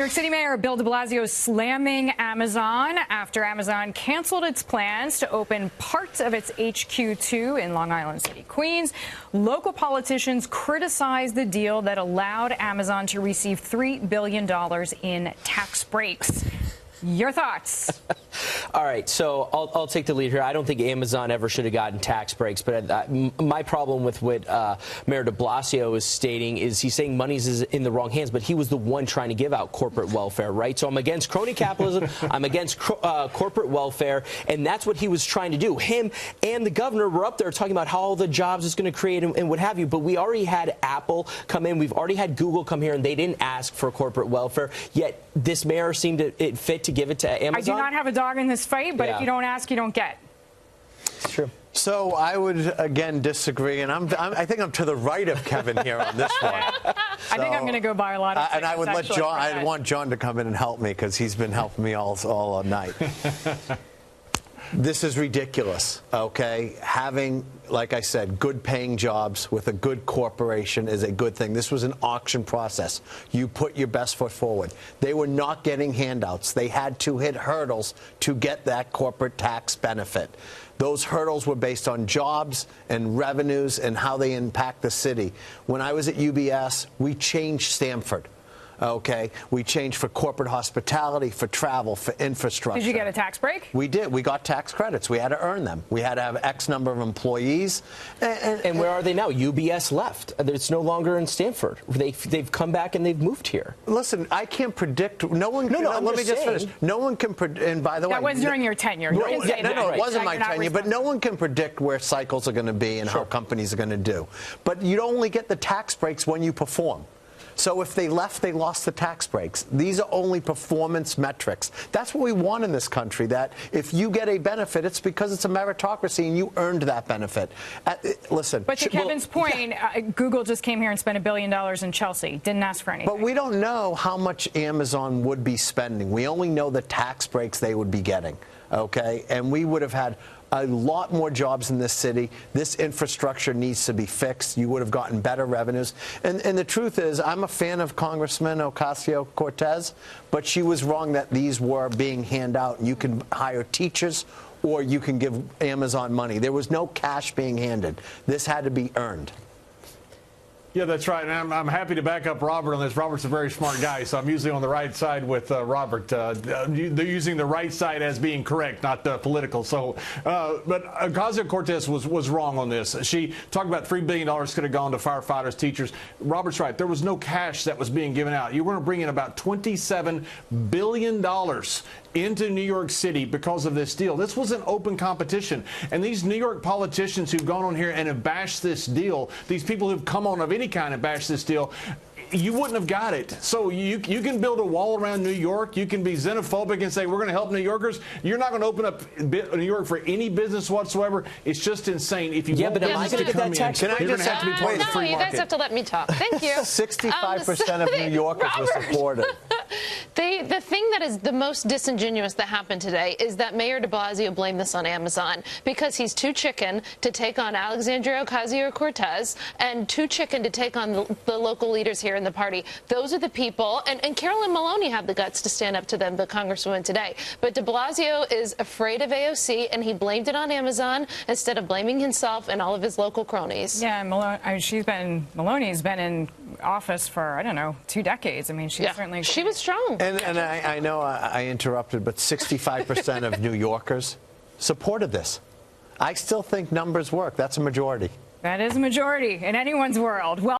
New York City Mayor Bill de Blasio slamming Amazon after Amazon canceled its plans to open parts of its HQ2 in Long Island City, Queens. Local politicians criticized the deal that allowed Amazon to receive $3 billion in tax breaks. Your thoughts? All right, so I'll take the lead here. I don't think Amazon ever should have gotten tax breaks, but my problem with what Mayor de Blasio is stating is he's saying money's in the wrong hands, but he was the one trying to give out corporate welfare, right? So I'm against crony capitalism. I'm against corporate welfare, and that's what he was trying to do. Him and the governor were up there talking about how all the jobs it's going to create and what have you, but we already had Apple come in. We've already had Google come here, and they didn't ask for corporate welfare, yet this mayor seemed it fit to give it to Amazon. I do not have a dog in this fight, but if you don't ask, you don't get. It's true. So I would again disagree, and I think I'm to the right of Kevin here on this one. I think I'm going to go buy a lot of. And I would let John. I want John to come in and help me because he's been helping me all night. This is ridiculous, okay? Having, like I said, good-paying jobs with a good corporation is a good thing. This was an auction process. You put your best foot forward. They were not getting handouts. They had to hit hurdles to get that corporate tax benefit. Those hurdles were based on jobs and revenues and how they impact the city. When I was at UBS, we changed Stamford. Okay, we changed for corporate hospitality, for travel, for infrastructure. Did you get a tax break? We did. We got tax credits. We had to earn them. We had to have X number of employees. And where are they now? UBS left. It's no longer in Stamford. They've come back and they've moved here. Listen, I can't predict. No one. No, let me just finish. No one can predict. And by the way, that was during your tenure. No, it wasn't my tenure. But no one can predict where cycles are going to be and how companies are going to do. But you only get the tax breaks when you perform. So if they left, they lost the tax breaks. These are only performance metrics. That's what we want in this country, that if you get a benefit, it's because it's a meritocracy and you earned that benefit. Listen. But to Kevin's point, Google just came here and spent $1 billion in Chelsea. Didn't ask for anything. But we don't know how much Amazon would be spending. We only know the tax breaks they would be getting. Okay? And we would have had a lot more jobs in this city. This infrastructure needs to be fixed. You would have gotten better revenues. And the truth is, I'm a fan of Congressman Ocasio-Cortez, but she was wrong that these were being handed out. You can hire teachers or you can give Amazon money. There was no cash being handed. This had to be earned. Yeah, that's right. And I'm happy to back up Robert on this. Robert's a very smart guy, so I'm usually on the right side with Robert. They're using the right side as being correct, not political. So, but Ocasio-Cortez was wrong on this. She talked about $3 billion could have gone to firefighters, teachers. Robert's right. There was no cash that was being given out. You were going to bring in about $27 billion into New York City because of this deal. This was an open competition. And these New York politicians who've gone on here and have bashed this deal, these people who've come on of any kind and bashed this deal, you wouldn't have got it. So you can build a wall around New York. You can be xenophobic and say, we're going to help New Yorkers. You're not going to open up New York for any business whatsoever. It's just insane. If you but am I going to get that tax? You're going to have to be part of the free market. No, you guys have to let me talk. Thank you. 65% of New Yorkers were supported. The thing that is the most disingenuous that happened today is that Mayor de Blasio blamed this on Amazon because he's too chicken to take on Alexandria Ocasio-Cortez and too chicken to take on the local leaders here in the party. Those are the people, and Carolyn Maloney had the guts to stand up to them, the congresswoman today. But de Blasio is afraid of AOC, and he blamed it on Amazon instead of blaming himself and all of his local cronies. Yeah, Maloney's been in office for, I don't know, 2 decades. I mean, she was strong. And I know I interrupted, but 65% of New Yorkers supported this. I still think numbers work. That's a majority. That is a majority in anyone's world. Well.